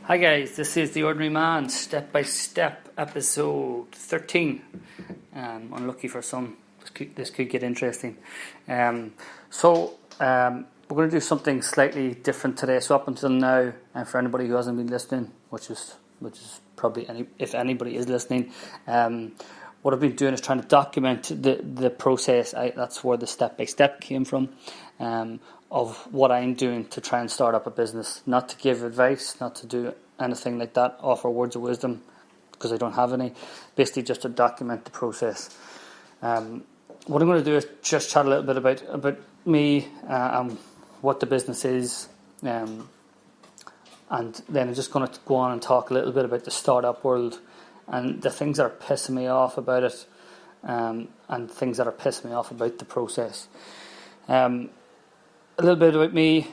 Hi guys, this is The Ordinary Man, Step by Step, episode 13. Unlucky for some, this could get interesting. We're going to do something slightly different today. So up until now, and for anybody who hasn't been listening, which is probably if anybody is listening, what I've been doing is trying to document the process. That's where the step by step came from. Of what I'm doing to try and start up a business, not to give advice, not to do anything like that, offer words of wisdom, because I don't have any, basically just to document the process. What I'm going to do is just chat a little bit about me, what the business is, and then I'm just going to go on and talk a little bit about the startup world and the things that are pissing me off about it, and things that are pissing me off about the process. A little bit about me,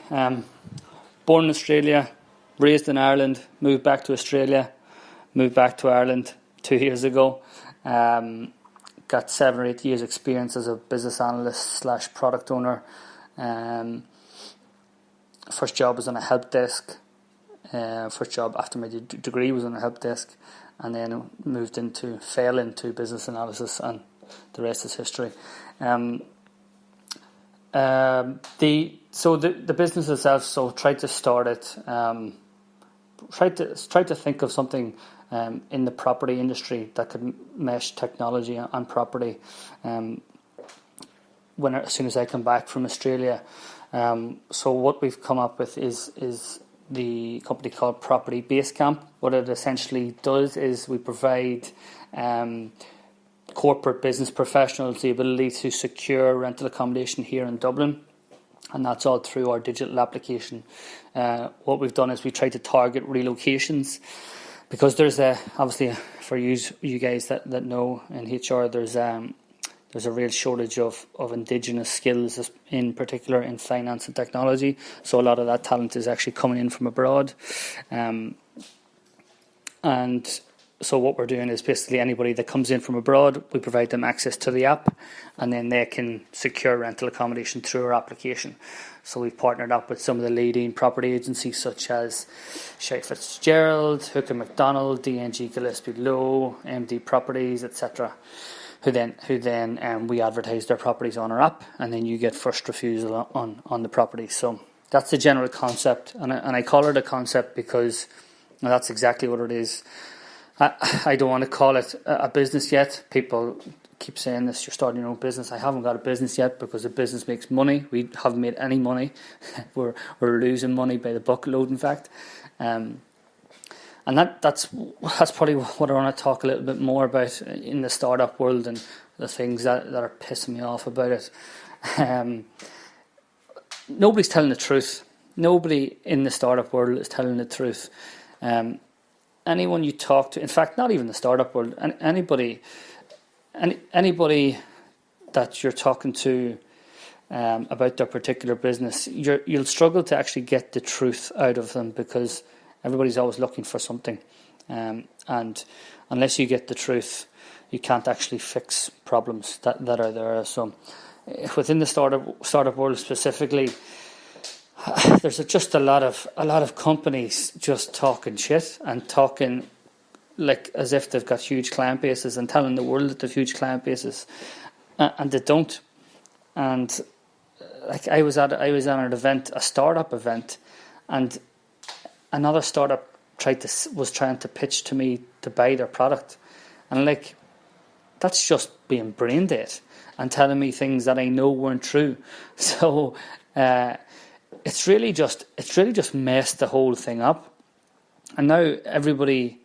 born in Australia, raised in Ireland, moved back to Australia, moved back to Ireland 2 years ago. Got 7 or 8 years experience as a business analyst / product owner. First job was on a help desk. First job after my degree was on a help desk, and then fell into business analysis, and the rest is history. The business itself, so tried to start it, tried to think of something in the property industry that could mesh technology and property. As soon as I come back from Australia, so what we've come up with is the company called Property Basecamp. What it essentially does is we provide corporate business professionals the ability to secure rental accommodation here in Dublin, and that's all through our digital application. What we've done is we try to target relocations, because there's obviously for you guys that know in HR, there's a real shortage of indigenous skills, in particular in finance and technology. So a lot of that talent is actually coming in from abroad, and so what we're doing is basically anybody that comes in from abroad, we provide them access to the app, and then they can secure rental accommodation through our application. So we've partnered up with some of the leading property agencies such as Shea Fitzgerald, Hooker McDonald, DNG Gillespie Lowe, MD Properties, etc. Who then we advertise their properties on our app, and then you get first refusal on the property. So that's the general concept, and I call it a concept because that's exactly what it is. I don't want to call it a business yet. People keep saying this, you're starting your own business. I haven't got a business yet because the business makes money. We haven't made any money. We're losing money by the bucketload, in fact. And that's probably what I want to talk a little bit more about in the startup world, and the things that are pissing me off about it. Nobody's telling the truth. Nobody in the startup world is telling the truth. Anyone you talk to, in fact, not even the startup world, anybody that you're talking to about their particular business, you'll struggle to actually get the truth out of them, because everybody's always looking for something, and unless you get the truth, you can't actually fix problems that are there. So within the startup world specifically, there's just a lot of companies just talking shit and talking like as if they've got huge client bases and telling the world that they've huge client bases, and they don't. And like I was at an event, a startup event, and another startup was trying to pitch to me to buy their product, and like that's just being brain dead and telling me things that I know weren't true. So it's really just messed the whole thing up, and now everybody's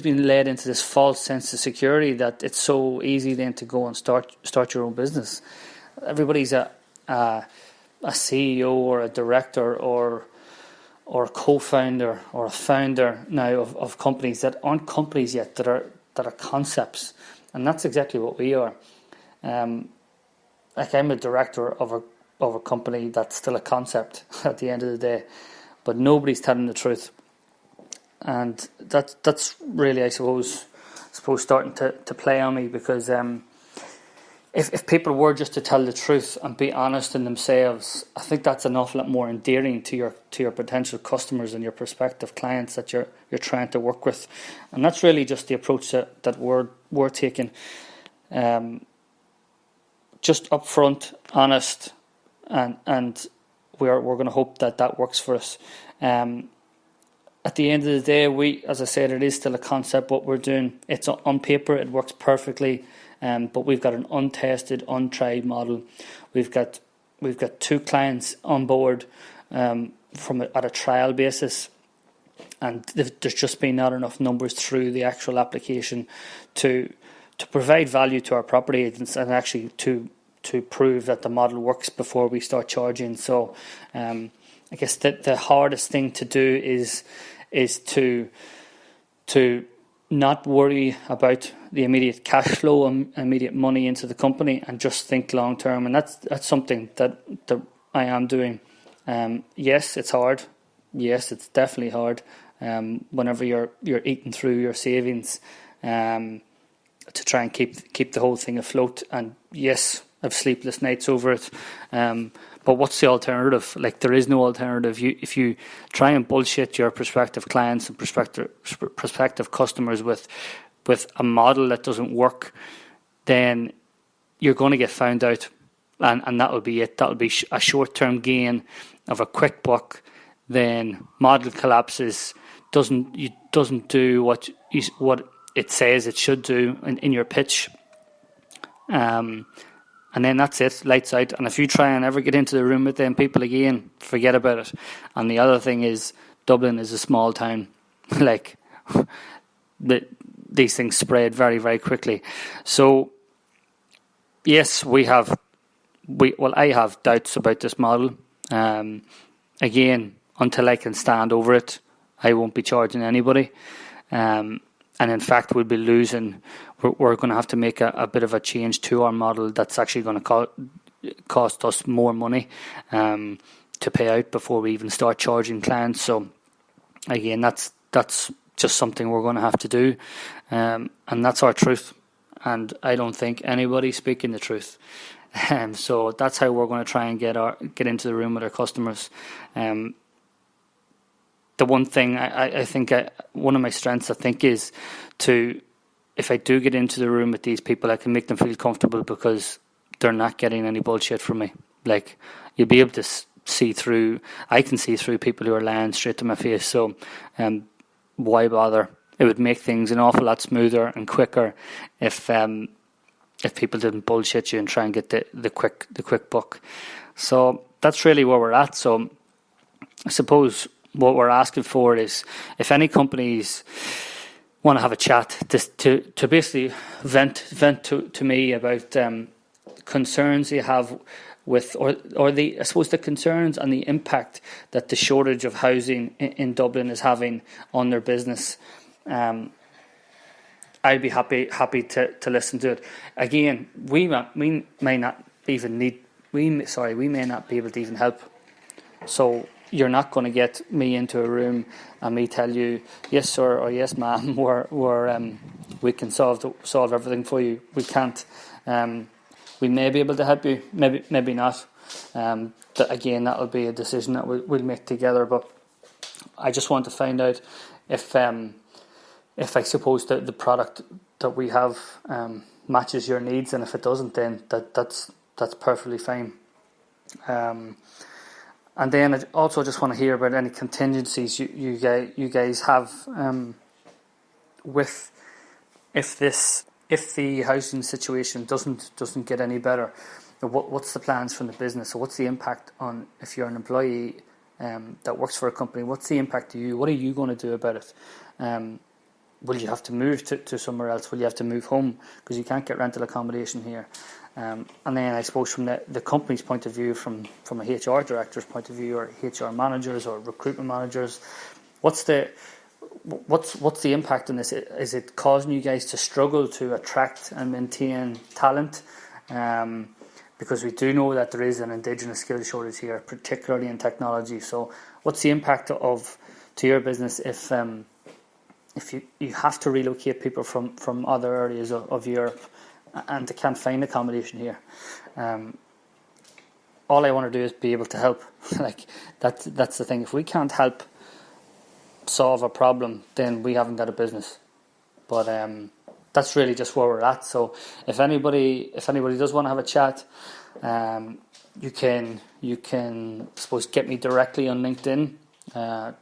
been led into this false sense of security that it's so easy then to go and start your own business. Everybody's a CEO or a director or a co-founder or a founder now of companies that aren't companies yet, that are concepts, and that's exactly what we are. Like I'm a director of a company that's still a concept at the end of the day, but nobody's telling the truth, and that's really I suppose starting to play on me, because if people were just to tell the truth and be honest in themselves, I think that's an awful lot more endearing to your potential customers and your prospective clients that you're trying to work with. And that's really just the approach that we're taking. Just upfront, honest, and we're going to hope that works for us. At the end of the day, as I said, it is still a concept. What we're doing, it's on paper, it works perfectly. But we've got an untested, untried model. We've got 2 clients on board at a trial basis, and there's just been not enough numbers through the actual application to provide value to our property agents and actually to prove that the model works before we start charging. So I guess the hardest thing to do is to not worry about the immediate cash flow and immediate money into the company, and just think long term. And that's something that I am doing. Yes, it's hard. Yes, it's definitely hard. Whenever you're eating through your savings to try and keep the whole thing afloat. And yes, I've sleepless nights over it. But what's the alternative? Like, there is no alternative. If you try and bullshit your prospective clients and prospective customers with a model that doesn't work, then you're going to get found out, and that'll be it. That'll be a short-term gain of a quick buck. Then model collapses, doesn't do what it says it should do in your pitch. And then that's it, lights out. And if you try and ever get into the room with them people again, forget about it. And the other thing is, Dublin is a small town. Like, these things spread very, very quickly. So, yes, I have doubts about this model. Again, until I can stand over it, I won't be charging anybody. And in fact, we'll be losing. We're going to have to make a bit of a change to our model that's actually going to cost us more money to pay out before we even start charging clients. So again, that's just something we're going to have to do, and that's our truth. And I don't think anybody's speaking the truth. So that's how we're going to try and get into the room with our customers. The one thing I think one of my strengths, I think, is if I do get into the room with these people, I can make them feel comfortable because they're not getting any bullshit from me. Like, you'll be able to see through. I can see through people who are lying straight to my face. So, why bother? It would make things an awful lot smoother and quicker if people didn't bullshit you and try and get the quick buck. So that's really where we're at. So I suppose what we're asking for is, if any companies want to have a chat to basically vent to me about concerns you have with, or I suppose the concerns and the impact that the shortage of housing in Dublin is having on their business, I'd be happy to listen to it. Again, we may not be able to even help. So you're not going to get me into a room and me tell you, yes sir or yes ma'am, we can solve everything for you. We can't. We may be able to help you, maybe not. Again, that will be a decision that we'll make together. But I just want to find out if I suppose the product that we have matches your needs, and if it doesn't, then that's perfectly fine. And then I also just want to hear about any contingencies you guys have with if the housing situation doesn't get any better. What's the plans from the business? So what's the impact on, if you're an employee that works for a company? What's the impact to you? What are you going to do about it? Will you have to move to somewhere else? Will you have to move home because you can't get rental accommodation here? And then I suppose from the company's point of view, from a HR director's point of view, or HR managers or recruitment managers, what's the impact on this? Is it causing you guys to struggle to attract and maintain talent? Because we do know that there is an indigenous skill shortage here, particularly in technology. So what's the impact to your business if you have to relocate people from other areas of Europe? and they can't find accommodation here. All I want to do is be able to help. Like that's the thing. If we can't help solve a problem, then we haven't got a business. But that's really just where we're at. So if anybody does want to have a chat, you can I suppose get me directly on LinkedIn,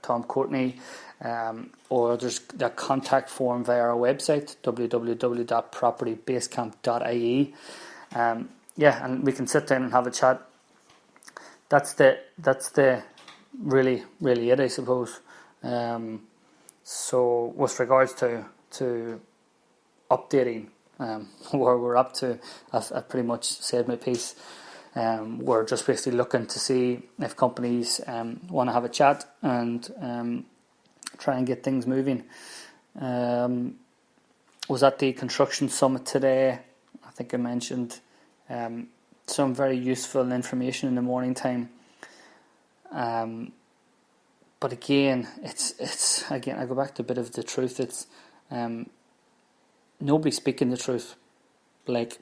Tom Courtney, or there's the contact form via our website, www.propertybasecamp.ie. And we can sit down and have a chat. That's the really it, I suppose. So with regards to updating where we're up to, I've pretty much said my piece. We're just basically looking to see if companies want to have a chat and try and get things moving. Was at the construction summit today. I think I mentioned some very useful information in the morning time. But again, it's I go back to a bit of the truth. It's nobody's speaking the truth. Like,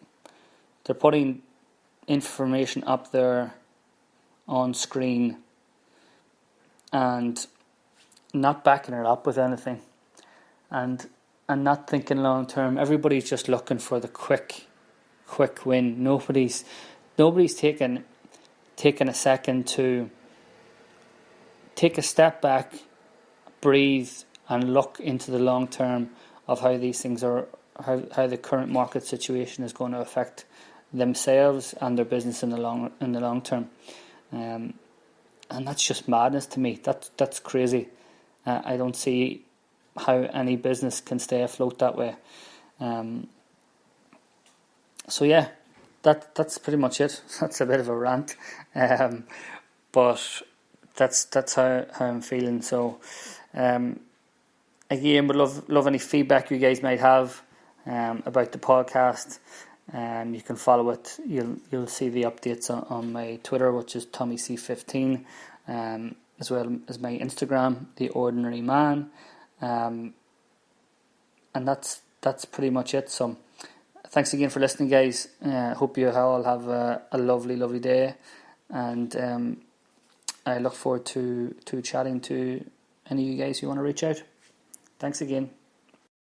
they're putting information up there on screen and not backing it up with anything, and not thinking long term. Everybody's just looking for the quick win. Nobody's taking a second to take a step back, breathe, and look into the long term of how these things are, how the current market situation is going to affect themselves and their business in the long term. And that's just madness to me. That's crazy. I don't see how any business can stay afloat that way. So yeah, that's pretty much it. That's a bit of a rant, but that's how I'm feeling. So again, would love any feedback you guys might have about the podcast. You can follow it. You'll see the updates on my Twitter, which is TommyC15, as well as my Instagram, The Ordinary Man, and that's pretty much it. So thanks again for listening, guys. Hope you all have a lovely day, and I look forward to chatting to any of you guys who want to reach out. Thanks again.